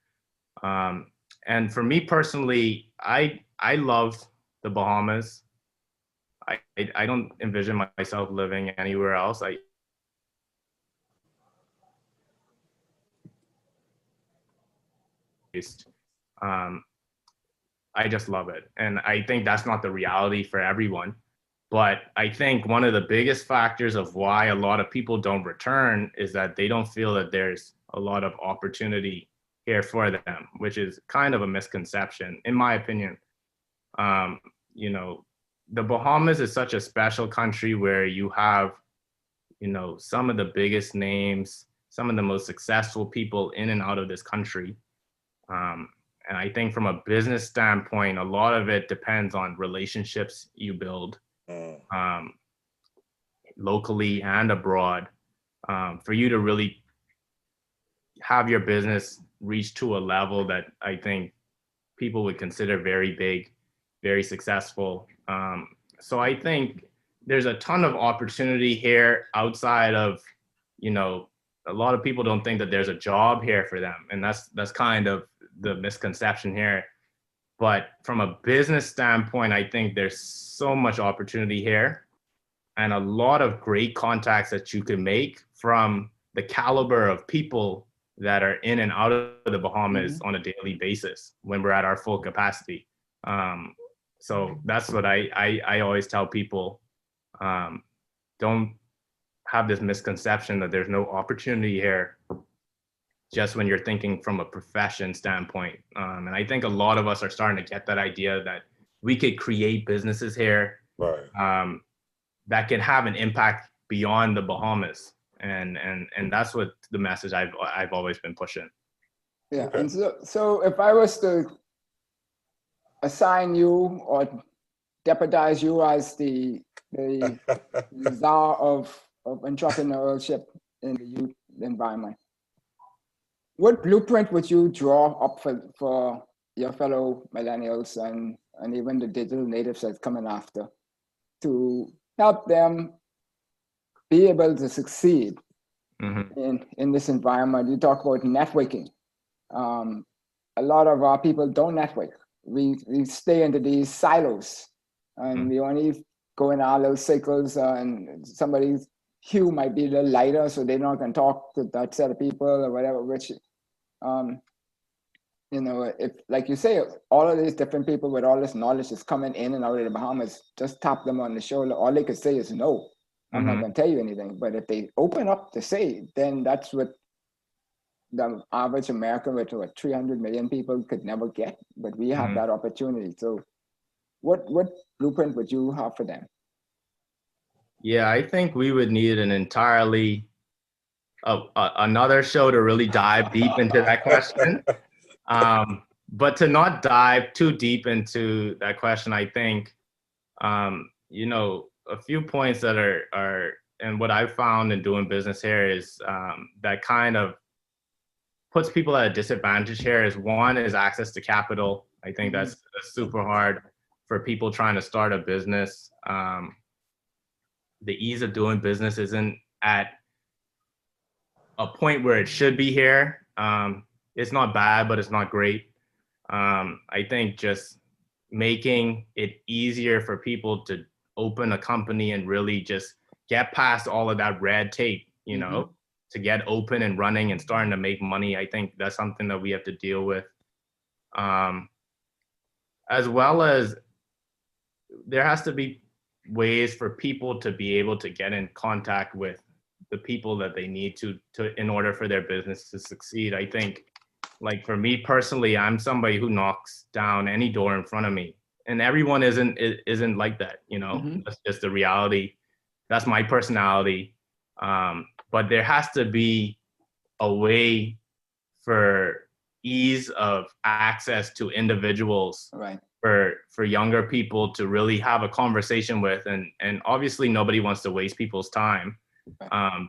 And for me personally, I love the Bahamas. I don't envision myself living anywhere else. I just love it. And I think that's not the reality for everyone. But I think one of the biggest factors of why a lot of people don't return is that they don't feel that there's a lot of opportunity here for them, which is kind of a misconception, in my opinion. You know, the Bahamas is such a special country where you have, you know, some of the biggest names, some of the most successful people in and out of this country. And I think from a business standpoint, a lot of it depends on relationships you build locally and abroad, for you to really have your business reach to a level that I think people would consider very big, very successful. So I think there's a ton of opportunity here outside of, you know, a lot of people don't think that there's a job here for them. And that's kind of the misconception here. But from a business standpoint, I think there's so much opportunity here and a lot of great contacts that you can make from the caliber of people that are in and out of the Bahamas on a daily basis when we're at our full capacity. So that's what I always tell people. Don't have this misconception that there's no opportunity here just when you're thinking from a profession standpoint. And I think a lot of us are starting to get that idea that we could create businesses here that can have an impact beyond the Bahamas. and that's what the message I've always been pushing. Yeah, okay. And so if I was to assign you or deputize you as the czar of entrepreneurship in the youth environment, what blueprint would you draw up for your fellow millennials and even the digital natives that's coming after to help them be able to succeed in this environment? You talk about networking. A lot of our people don't network. We stay into these silos, and we only go in our little circles, and somebody's hue might be a little lighter, so they're not going to talk to that set of people or whatever, which, you know, if, like you say, all of these different people with all this knowledge is coming in and out of the Bahamas, just tap them on the shoulder. All they could say is, no, I'm not going to tell you anything. But if they open up to say, then that's what the average American with 300 million people could never get, but we have that opportunity. So what blueprint would you have for them? Yeah, I think we would need an entirely another show to really dive deep into that question. But to not dive too deep into that question, I think, you know, a few points that are and what I've found in doing business here is that kind of puts people at a disadvantage here is one is access to capital. I think that's super hard for people trying to start a business. The ease of doing business isn't at a point where it should be here. It's not bad, but it's not great. I think just making it easier for people to open a company and really just get past all of that red tape, you know, to get open and running and starting to make money. I think that's something that we have to deal with. As well as there has to be ways for people to be able to get in contact with the people that they need to in order for their business to succeed. I think, like for me personally, I'm somebody who knocks down any door in front of me, and everyone isn't like that, you know. That's just the reality. That's my personality. But there has to be a way for ease of access to individuals, right, for younger people to really have a conversation with, and obviously nobody wants to waste people's time.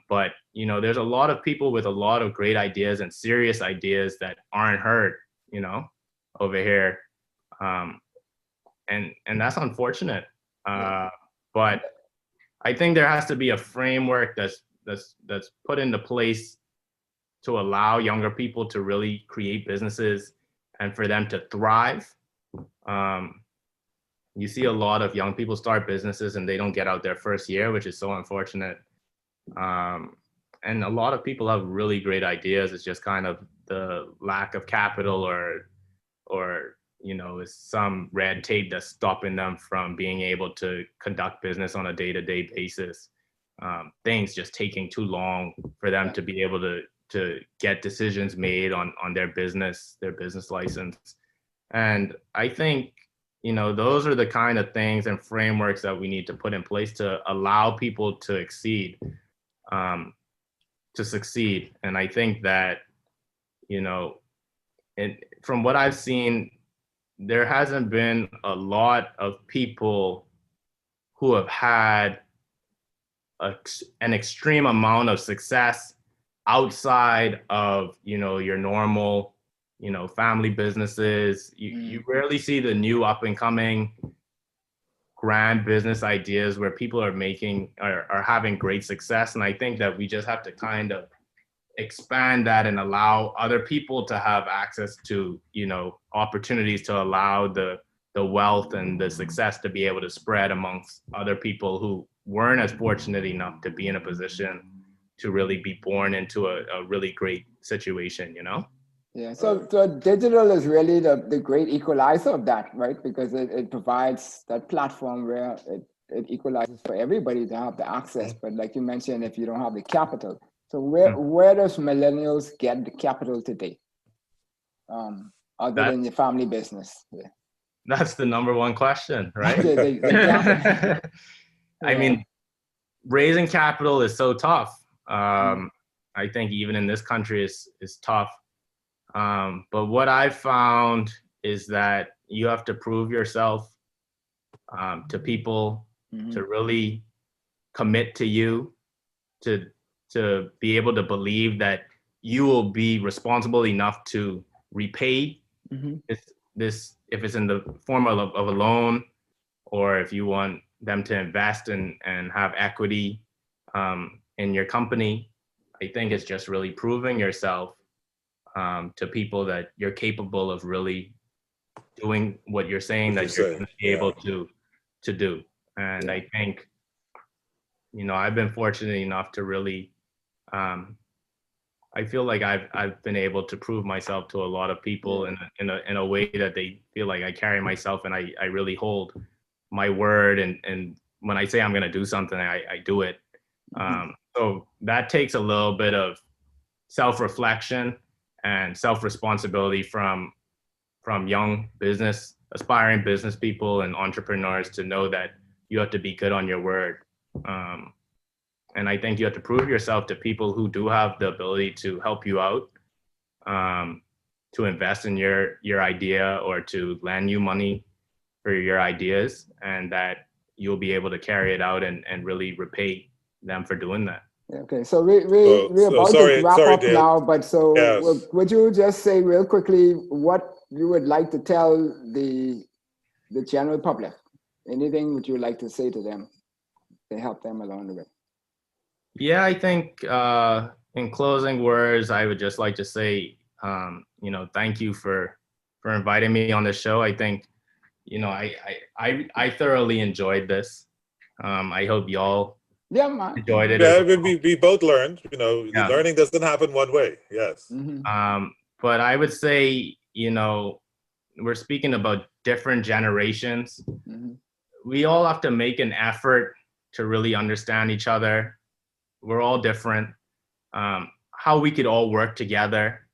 But you know, there's a lot of people with a lot of great ideas and serious ideas that aren't heard, you know, over here. And that's unfortunate. But I think there has to be a framework that's put into place to allow younger people to really create businesses and for them to thrive. You see a lot of young people start businesses and they don't get out their first year, which is so unfortunate. And a lot of people have really great ideas. It's just kind of the lack of capital or you know, is some red tape that's stopping them from being able to conduct business on a day-to-day basis. Things just taking too long for them to be able to get decisions made on their business license. And I think, you know, those are the kind of things and frameworks that we need to put in place to allow people to succeed. And I think that, you know, from what I've seen, there hasn't been a lot of people who have had an extreme amount of success outside of, you know, your normal, you know, family businesses. You rarely see the new up and coming grand business ideas where people are having great success. And I think that we just have to kind of expand that and allow other people to have access to, you know, opportunities to allow the wealth and the success to be able to spread amongst other people who weren't as fortunate enough to be in a position to really be born into a really great situation, you know? Yeah, so digital is really the great equalizer of that, right? Because it provides that platform where it equalizes for everybody to have the access. But like you mentioned, if you don't have the capital, so where does millennials get the capital today? Other than your family business? Yeah. That's the number one question, right? Exactly. I mean, raising capital is so tough. I think even in this country is tough. But what I've found is that you have to prove yourself to people, to really commit to you, to be able to believe that you will be responsible enough to repay this if it's in the form of a loan, or if you want them to invest and have equity in your company. I think it's just really proving yourself to people that you're capable of really doing what you're saying that you're going to be able to do. And I think, you know, I've been fortunate enough to really, I feel like I've been able to prove myself to a lot of people in a way that they feel like I carry myself, and I really hold my word. And when I say I'm going to do something, I do it. So that takes a little bit of self-reflection and self-responsibility from young aspiring business people and entrepreneurs, to know that you have to be good on your word. And I think you have to prove yourself to people who do have the ability to help you out, to invest in your idea, or to lend you money for your ideas, and that you'll be able to carry it out and really repay them for doing that. Okay, so we're about to wrap up Dave. now, but would you just say real quickly what you would like to tell the general public? Anything would you like to say to them to help them along the way? Yeah, I think in closing words, I would just like to say, you know, thank you for inviting me on the show. I think, you know, I thoroughly enjoyed this. I hope y'all enjoyed it. Yeah, we both learned. You know, learning doesn't happen one way. Yes. But I would say, you know, we're speaking about different generations. We all have to make an effort to really understand each other. We're all different. How we could all work together,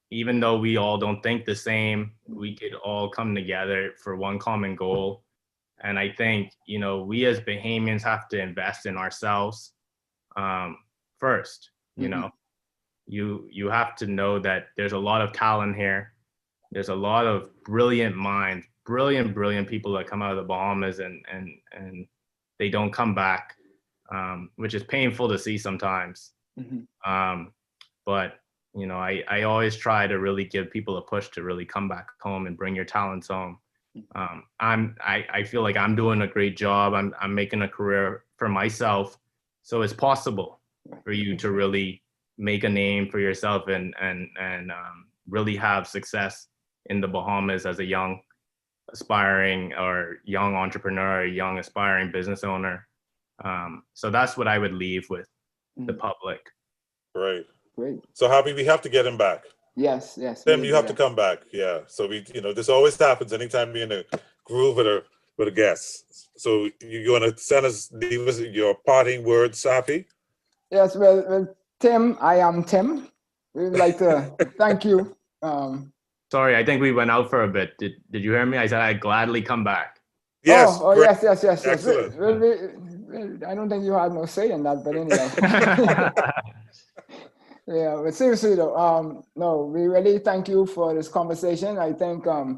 even though we all don't think the same, we could all come together for one common goal. And I think, you know, we as Bahamians have to invest in ourselves first. You know, you have to know that there's a lot of talent here. There's a lot of brilliant minds, brilliant people that come out of the Bahamas, and they don't come back, which is painful to see sometimes. But, you know, I always try to really give people a push to really come back home and bring your talents home. I feel like I'm doing a great job. I'm making a career for myself. So it's possible for you to really make a name for yourself and really have success in the Bahamas as a young aspiring or young entrepreneur, young aspiring business owner. So that's what I would leave with the public. Great. So Happy, we have to get him back. Yes. Tim, you have to come back. Yeah. So you know, this always happens anytime you're in a groove with a guest. So you want to leave us your parting words, Happy? Yes. Well, Tim, I am Tim. We'd like to thank you. Sorry, I think we went out for a bit. Did you hear me? I said I'd gladly come back. Yes. Yes. Excellent. I don't think you had no say in that, but anyway. Yeah, but seriously though, no, we really thank you for this conversation. I think a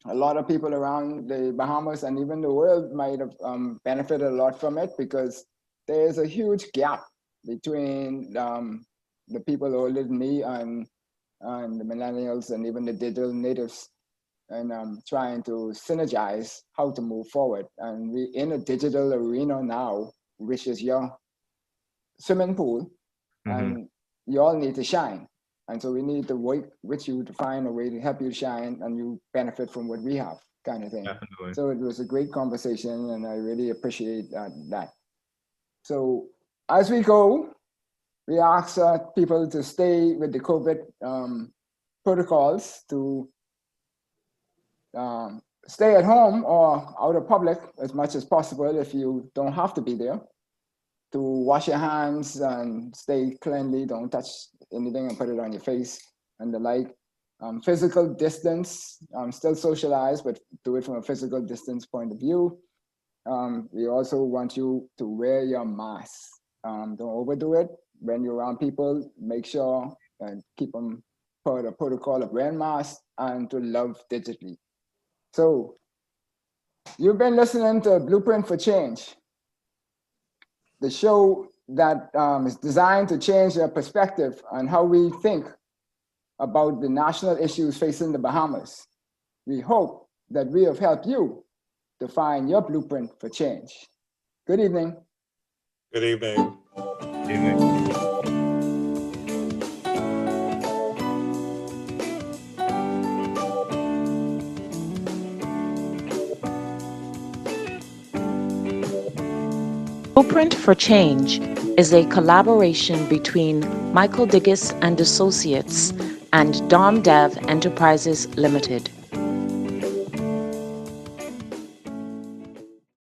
lot of people around the Bahamas and even the world might have benefited a lot from it, because there is a huge gap between the people older than me and the millennials and even the digital natives, and trying to synergize how to move forward. And we're in a digital arena now, which is your swimming pool, and you all need to shine. And so we need to work with you to find a way to help you shine, and you benefit from what we have, kind of thing. Definitely. So it was a great conversation, and I really appreciate that. So as we go, we ask people to stay with the COVID protocols, to stay at home or out of public as much as possible if you don't have to be there, to wash your hands and stay cleanly, don't touch anything and put it on your face and the like. Physical distance, still socialize, but do it from a physical distance point of view. We also want you to wear your mask Don't overdo it. When you're around people, make sure and keep them per the protocol of wearing masks and to love digitally. So you've been listening to Blueprint for Change, the show that is designed to change your perspective on how we think about the national issues facing the Bahamas. We hope that we have helped you to find your blueprint for change. Good evening. Good evening. Good evening. Blueprint for Change is a collaboration between Michael Diggiss and Associates and Dom Dev Enterprises Limited.